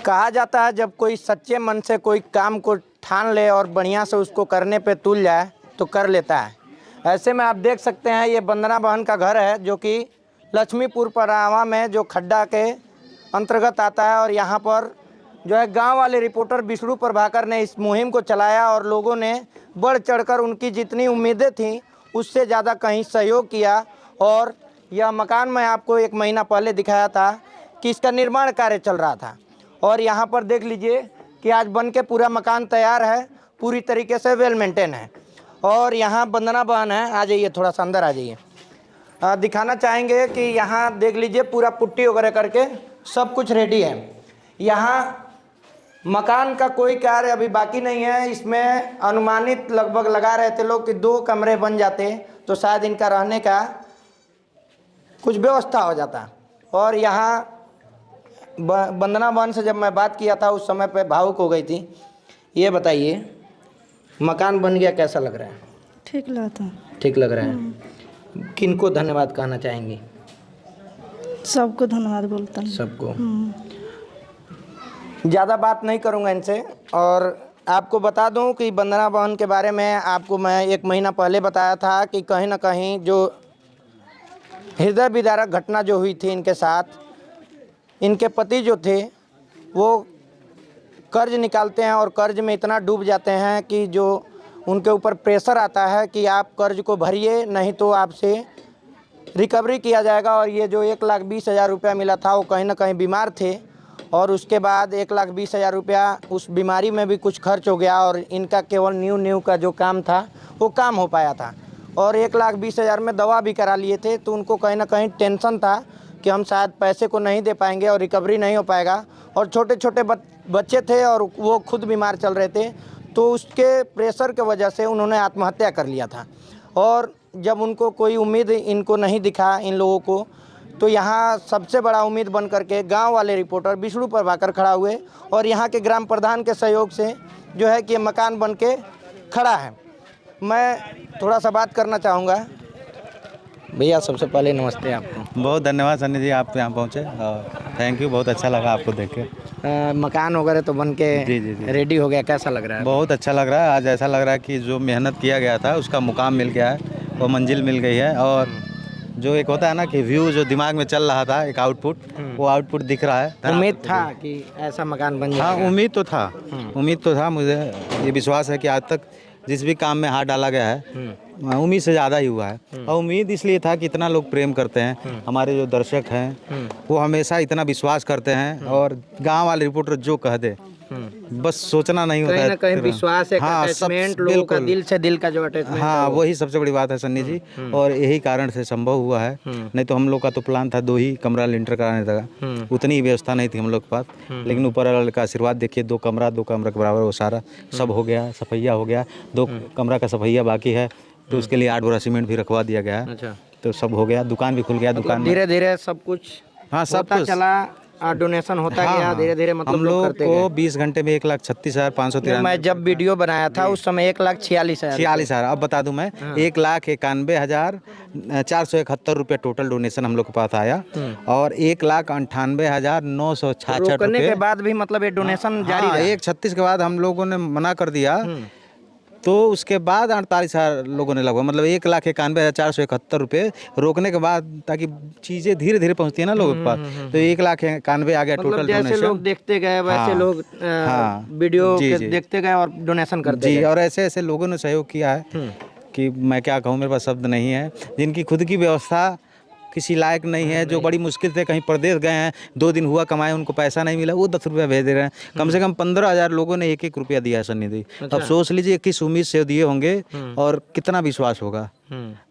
कहा जाता है जब कोई सच्चे मन से कोई काम को ठान ले और बढ़िया से उसको करने पे तुल जाए तो कर लेता है। ऐसे में आप देख सकते हैं ये वंदना बहन का घर है जो कि लक्ष्मीपुर परावा में जो खड्डा के अंतर्गत आता है। और यहाँ पर जो है गांव वाले रिपोर्टर विष्णु प्रभाकर ने इस मुहिम को चलाया और लोगों ने बढ़ चढ़कर उनकी जितनी उम्मीदें थीं उससे ज़्यादा कहीं सहयोग किया। और यह मकान मैं आपको 1 महीना पहले दिखाया था कि इसका निर्माण कार्य चल रहा था और यहाँ पर देख लीजिए कि आज बन के पूरा मकान तैयार है, पूरी तरीके से वेल मेंटेन है। और यहाँ वंदना बहन है, आ जाइए थोड़ा सा अंदर आ जाइए। दिखाना चाहेंगे कि यहाँ देख लीजिए पूरा पुट्टी वगैरह करके सब कुछ रेडी है। यहाँ मकान का कोई कार्य अभी बाकी नहीं है। इसमें अनुमानित लगभग लगा रहे थे लोग कि 2 कमरे बन जाते तो शायद इनका रहने का कुछ व्यवस्था हो जाता। और यहाँ वंदना बहन से जब मैं बात किया था उस समय पे भावुक हो गई थी। ये बताइए मकान बन गया, कैसा लग रहा है? ठीक लगा। ठीक लग रहा है। किनको धन्यवाद कहना चाहेंगी? सबको धन्यवाद बोलता हूँ। सबको। ज़्यादा बात नहीं करूँगा इनसे। और आपको बता दूं कि वंदना बहन के बारे में आपको मैं 1 महीना पहले बताया था कि कहीं ना कहीं जो हृदय विदारक घटना जो हुई थी इनके साथ, इनके पति जो थे वो कर्ज निकालते हैं और कर्ज में इतना डूब जाते हैं कि जो उनके ऊपर प्रेशर आता है कि आप कर्ज को भरिए नहीं तो आपसे रिकवरी किया जाएगा। और ये जो 1,20,000 रुपया मिला था वो कहीं ना कहीं बीमार थे और उसके बाद 1,20,000 रुपया उस बीमारी में भी कुछ खर्च हो गया और इनका केवल न्यू का जो काम था वो काम हो पाया था। और 1,20,000 में दवा भी करा लिए थे तो उनको कहीं ना कहीं टेंशन था कि हम शायद पैसे को नहीं दे पाएंगे और रिकवरी नहीं हो पाएगा। और छोटे छोटे बच्चे थे और वो खुद बीमार चल रहे थे तो उसके प्रेशर की वजह से उन्होंने आत्महत्या कर लिया था। और जब उनको कोई उम्मीद इनको नहीं दिखा इन लोगों को तो यहाँ सबसे बड़ा उम्मीद बन करके गांव वाले रिपोर्टर विष्णु प्रभाकर खड़ा हुए और यहाँ के ग्राम प्रधान के सहयोग से जो है कि मकान बन के खड़ा है। मैं थोड़ा सा बात करना चाहूँगा। भैया सबसे पहले नमस्ते आपको। बहुत धन्यवाद सन्नी जी, आप यहाँ पहुँचे और थैंक यू, बहुत अच्छा लगा आपको देख के। मकान वगैरह तो बन के जी रेडी हो गया, कैसा लग रहा है? बहुत अच्छा लग रहा है। आज ऐसा लग रहा है कि जो मेहनत किया गया था उसका मुकाम मिल गया है, वो मंजिल मिल गई है। और जो एक होता है ना कि व्यू जो दिमाग में चल रहा था, एक आउटपुट, वो आउटपुट दिख रहा है। उम्मीद था कि ऐसा मकान बन जाएगा? हाँ, उम्मीद तो था। मुझे ये विश्वास है कि आज तक जिस भी काम में हाथ डाला गया है उम्मीद से ज़्यादा ही हुआ है। और उम्मीद इसलिए था कि इतना लोग प्रेम करते हैं, हमारे जो दर्शक हैं वो हमेशा इतना विश्वास करते हैं। और गांव वाले रिपोर्टर जो कह दे बस सोचना नहीं होता है, कहीं ना कहीं विश्वास है। हाँ, अटैचमेंट लोगों का दिल से दिल का जो अटैचमेंट, हाँ वही सबसे बड़ी बात है सन्नी जी। और यही कारण से संभव हुआ है। नहीं तो हम लोग का तो प्लान था 2 ही कमरा लिंटर कराने का, उतनी ही व्यवस्था नहीं थी हम लोग के पास। लेकिन ऊपर वाले का आशीर्वाद देखिए, 2 कमरा के बराबर वो सारा सब हो गया, सफैया हो गया। 2 कमरा का सफैया बाकी है तो उसके लिए 8 बोरा सीमेंट भी रखवा दिया गया है। अच्छा, तो सब हो गया, दुकान भी खुल गया। दुकान धीरे धीरे सब कुछ हाँ सब होता चला, डोनेशन होता गया धीरे धीरे। मतलब हम लोग को 20 घंटे में 1,36,593। मैं जब वीडियो बनाया था उस समय 1,46,000। अब बता दूं मैं 1,91,471 रुपये टोटल डोनेशन हम लोग के पास आया। और 1,98,966 करने के बाद भी मतलब ये डोनेशन जारी रहा। 1,36 के बाद हम लोगों ने मना कर दिया तो उसके बाद 48,000 लोगों ने लगभग, मतलब 1,91,471 रुपये रोकने के बाद, ताकि चीज़ें धीरे धीरे पहुंचती है ना लोगों के पास। तो 1,91,000 आ गया टोटल जैसे डोनेशन। लोग देखते गए वैसे लोग वीडियो देखते गए और डोनेशन करते गए। और ऐसे ऐसे लोगों ने सहयोग किया है कि मैं क्या कहूँ, मेरे पास शब्द नहीं है। जिनकी खुद की व्यवस्था किसी लायक नहीं है, जो बड़ी मुश्किल से कहीं प्रदेश गए हैं, 2 दिन हुआ कमाए, उनको पैसा नहीं मिला, वो 10 रुपया भेज दे रहे हैं। कम से कम 15,000 लोगों ने 1-1 रुपया दिया है सन्नी जी। अब सोच लीजिए किस उम्मीद से दिए होंगे और कितना विश्वास होगा।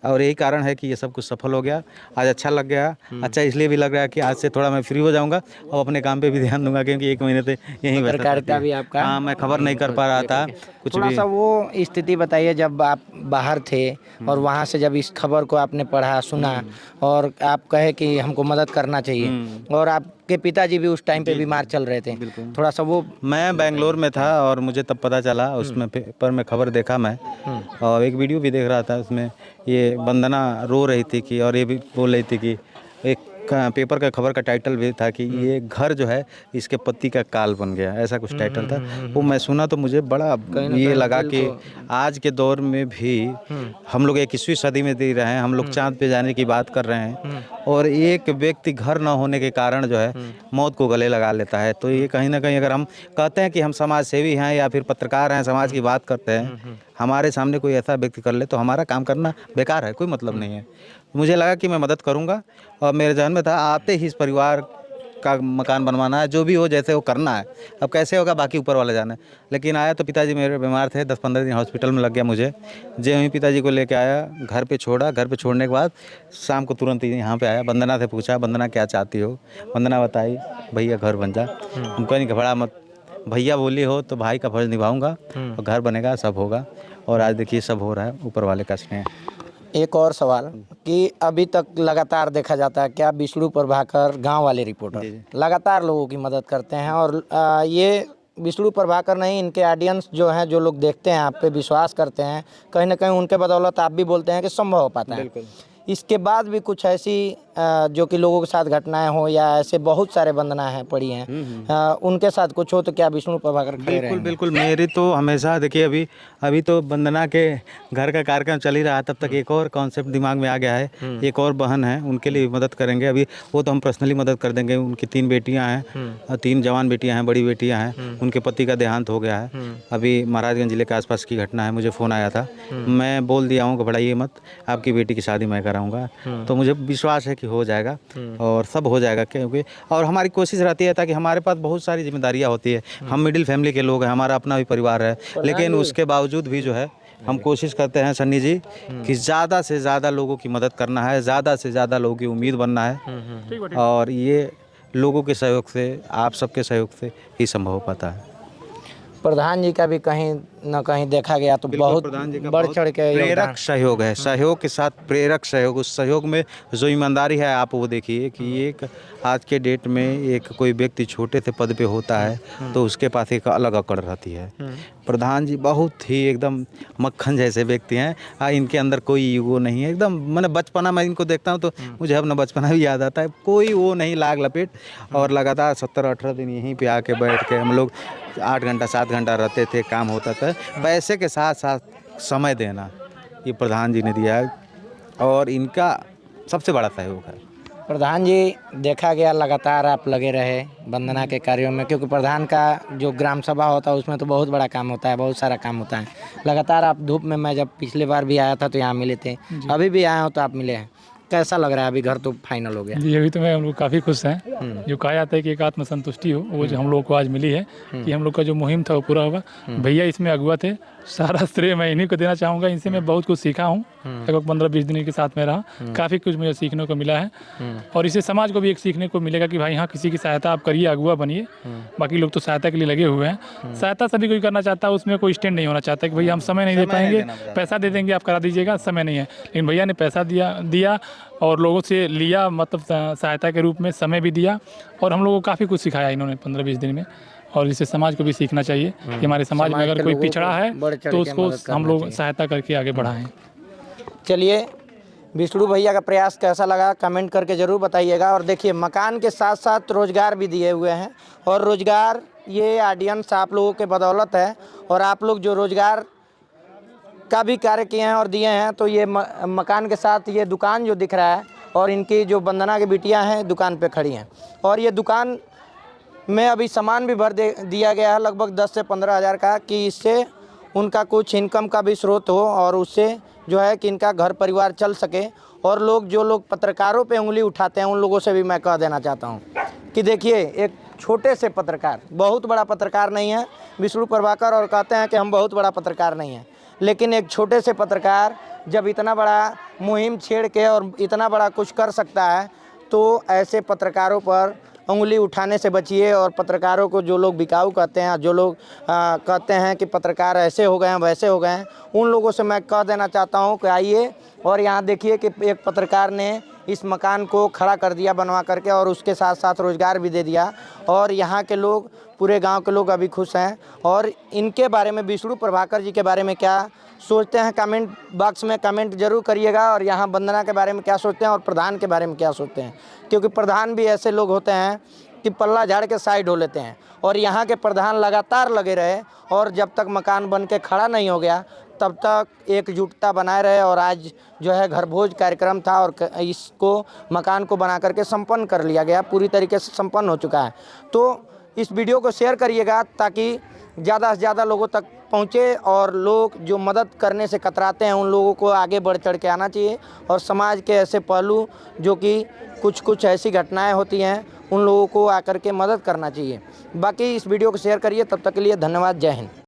और यही कारण है कि ये सब कुछ सफल हो गया। आज अच्छा लग गया। अच्छा इसलिए भी लग रहा है कि आज से थोड़ा मैं फ्री हो जाऊंगा और अपने काम पे भी ध्यान दूंगा, क्योंकि 1 महीने से यहीं पत्रकारिता भी आपका, हाँ, मैं खबर नहीं कर पा रहा था कुछ थोड़ा भी। सा वो स्थिति बताइए जब आप बाहर थे और वहाँ से जब इस खबर को आपने पढ़ा सुना और आप कहे कि हमको मदद करना चाहिए और आपके पिताजी भी उस टाइम पे बीमार चल रहे थे, थोड़ा सा वो। मैं बेंगलोर में था और मुझे तब पता चला, उसमें पेपर में खबर देखा मैं और एक वीडियो भी देख रहा था। उसमें ये वंदना रो रही थी कि, और ये भी बोल रही थी कि एक पेपर का खबर का टाइटल भी था कि ये घर जो है इसके पति का काल बन गया, ऐसा कुछ टाइटल था। वो मैं सुना तो मुझे बड़ा ये लगा कि आज के दौर में भी हम लोग 21वीं सदी में जी रहे हैं, हम लोग चाँद पे जाने की बात कर रहे हैं और एक व्यक्ति घर न होने के कारण जो है मौत को गले लगा लेता है। तो ये कहीं ना कहीं अगर हम कहते हैं कि हम समाज सेवी हैं या फिर पत्रकार हैं, समाज की बात करते हैं, हमारे सामने कोई ऐसा व्यक्ति कर ले तो हमारा काम करना बेकार है, कोई मतलब नहीं है। मुझे लगा कि मैं मदद करूंगा और मेरे जहन में था आते ही इस परिवार का मकान बनवाना है, जो भी हो जैसे वो करना है। अब कैसे होगा बाकी ऊपर वाला जाना है। लेकिन आया तो पिताजी मेरे बीमार थे, 10-15 दिन हॉस्पिटल में लग गया मुझे। जो ही पिताजी को लेके आया, घर पे छोड़ा, घर पे छोड़ने के बाद शाम को तुरंत ही यहाँ पे आया। वंदना से पूछा, वंदना क्या चाहती हो? वंदना बताई भैया घर बन जा। उनको नहीं घबरा मत, भैया बोली हो तो भाई का फर्ज निभाऊंगा और घर बनेगा, सब होगा। और आज देखिए सब हो रहा है, ऊपर वाले का स्नेह। एक और सवाल कि अभी तक लगातार देखा जाता है क्या विष्णु प्रभाकर गांव वाले रिपोर्टर लगातार लोगों की मदद करते हैं और ये विष्णु प्रभाकर नहीं, इनके ऑडियंस जो हैं, जो लोग देखते हैं, आप पे विश्वास करते हैं, कहीं ना कहीं उनके बदौलत आप भी बोलते हैं कि संभव हो पाता है। इसके बाद भी कुछ ऐसी जो कि लोगों के साथ घटनाएं हो या ऐसे बहुत सारे वंदना हैं पड़ी हैं, उनके साथ कुछ हो तो क्या विष्णु प्रभाकर खड़े रहेंगे? बिल्कुल मेरी तो हमेशा देखिए अभी तो वंदना के घर का कार्यक्रम चल ही रहा है, तब तक एक और कॉन्सेप्ट दिमाग में आ गया है। एक और बहन है, उनके लिए मदद करेंगे। अभी वो तो हम पर्सनली मदद कर देंगे। उनकी 3 बेटियां हैं, 3 जवान बेटियां हैं, बड़ी बेटियां हैं। उनके पति का देहांत हो गया है। अभी महाराजगंज जिले के आसपास की घटना है, मुझे फ़ोन आया था। मैं बोल दिया हूँ घबराइए मत, आपकी बेटी की शादी मैं कराऊंगा। तो मुझे विश्वास है कि हो जाएगा और सब हो जाएगा, क्योंकि और हमारी कोशिश रहती है ताकि हमारे पास बहुत सारी जिम्मेदारियां होती है। हम मिडिल फैमिली के लोग हैं, हमारा अपना भी परिवार है, लेकिन उसके बावजूद भी जो है हम कोशिश करते हैं सन्नी जी कि ज़्यादा से ज़्यादा लोगों की मदद करना है, ज़्यादा से ज़्यादा लोगों की उम्मीद बनना है और ये लोगों के सहयोग से, आप सबके सहयोग से ही संभव हो पाता है। प्रधान जी का भी कहीं न कहीं देखा गया तो बहुत बढ़ चढ़ के प्रेरक सहयोग है, सहयोग के साथ प्रेरक सहयोग। उस सहयोग में जो ईमानदारी है, आप वो देखिए कि एक आज के डेट में एक कोई व्यक्ति छोटे से पद पे होता है तो उसके पास एक अलग अकड़ रहती है। प्रधान जी बहुत ही एकदम मक्खन जैसे व्यक्ति हैं। इनके अंदर कोई ईगो नहीं है, एकदम मैंने बचपना में इनको देखता हूँ तो मुझे अपना बचपना भी याद आता है। कोई वो नहीं लाग लपेट, और लगातार 17-18 दिन यहीं पे आके बैठ के हम लोग 8 घंटा 7 घंटा रहते थे, काम होता था। पैसे के साथ साथ समय देना ये प्रधान जी ने दिया है और इनका सबसे बड़ा सहयोग है। प्रधान जी देखा गया लगातार आप लगे रहे वंदना के कार्यों में, क्योंकि प्रधान का जो ग्राम सभा होता है उसमें तो बहुत बड़ा काम होता है, बहुत सारा काम होता है। लगातार आप धूप में, मैं जब पिछली बार भी आया था तो यहाँ मिले थे, अभी भी आए हो तो आप मिले हैं। कैसा लग रहा है? अभी घर तो फाइनल हो गया जी, अभी तो मैं हम लोग काफ़ी खुश हैं। जो कहा जाता है कि एक आत्मसंतुष्टि हो, वो जो हम लोग को आज मिली है कि हम लोग का जो मुहिम था वो पूरा होगा। भैया इसमें अगुआ थे, सारा श्रेय मैं इन्हीं को देना चाहूँगा। इनसे मैं बहुत कुछ सीखा हूँ, लगभग 15-20 दिन के साथ में रहा, काफ़ी कुछ मुझे सीखने को मिला है और इससे समाज को भी एक सीखने को मिलेगा कि भाई हाँ, किसी की सहायता आप करिए, अगुआ बनिए। बाकी लोग तो सहायता के लिए लगे हुए हैं, सहायता सभी कोई करना चाहता है, उसमें कोई स्टैंड नहीं होना चाहता कि भैया हम समय नहीं दे पाएंगे, पैसा दे देंगे आप करा दीजिएगा, समय नहीं है। लेकिन भैया ने पैसा दिया और लोगों से लिया, मतलब सहायता के रूप में समय भी दिया और हम लोगों को काफ़ी कुछ सिखाया इन्होंने 15-20 दिन में। और इससे समाज को भी सीखना चाहिए कि हमारे समाज में अगर कोई पिछड़ा है तो उसको हम लोग सहायता करके आगे बढ़ाएं। चलिए, विष्णु भैया का प्रयास कैसा लगा कमेंट करके ज़रूर बताइएगा। और देखिए, मकान के साथ साथ रोज़गार भी दिए हुए हैं और रोज़गार ये ऑडियंस आप लोगों के बदौलत है और आप लोग जो रोज़गार का भी कार्य किए हैं और दिए हैं। तो ये मकान के साथ ये दुकान जो दिख रहा है और इनकी जो वंदना की बिटियां हैं दुकान पे खड़ी हैं और ये दुकान में अभी सामान भी भर दिया गया है लगभग 10 से 15 हज़ार का, कि इससे उनका कुछ इनकम का भी स्रोत हो और उससे जो है कि इनका घर परिवार चल सके। और जो लोग पत्रकारों पे उंगली उठाते हैं उन लोगों से भी मैं कह देना चाहता हूँ कि देखिए, एक छोटे से पत्रकार, बहुत बड़ा पत्रकार नहीं है विष्णु प्रभाकर, और कहते हैं कि हम बहुत बड़ा पत्रकार नहीं हैं, लेकिन एक छोटे से पत्रकार जब इतना बड़ा मुहिम छेड़ के और इतना बड़ा कुछ कर सकता है तो ऐसे पत्रकारों पर उंगली उठाने से बचिए। और पत्रकारों को जो लोग बिकाऊ कहते हैं, जो लोग कहते हैं कि पत्रकार ऐसे हो गए हैं वैसे हो गए हैं, उन लोगों से मैं कह देना चाहता हूं कि आइए और यहाँ देखिए कि एक पत्रकार ने इस मकान को खड़ा कर दिया बनवा करके और उसके साथ साथ रोज़गार भी दे दिया और यहाँ के लोग, पूरे गांव के लोग अभी खुश हैं। और इनके बारे में, विष्णु प्रभाकर जी के बारे में क्या सोचते हैं कमेंट बॉक्स में कमेंट जरूर करिएगा। और यहाँ वंदना के बारे में क्या सोचते हैं और प्रधान के बारे में क्या सोचते हैं, क्योंकि प्रधान भी ऐसे लोग होते हैं कि पल्ला झाड़ के साइड हो लेते हैं। और यहाँ के प्रधान लगातार लगे रहे और जब तक मकान बन के खड़ा नहीं हो गया तब तक एकजुटता बनाए रहे। और आज जो है घर भोज कार्यक्रम था और इसको मकान को बना करके संपन्न कर लिया गया, पूरी तरीके से संपन्न हो चुका है। तो इस वीडियो को शेयर करिएगा ताकि ज़्यादा से ज़्यादा लोगों तक पहुँचे और लोग जो मदद करने से कतराते हैं उन लोगों को आगे बढ़ चढ़ के आना चाहिए। और समाज के ऐसे पहलू जो कि कुछ ऐसी घटनाएं होती हैं उन लोगों को आकर के मदद करना चाहिए। बाकी इस वीडियो को शेयर करिए। तब तक के लिए धन्यवाद। जय हिंद।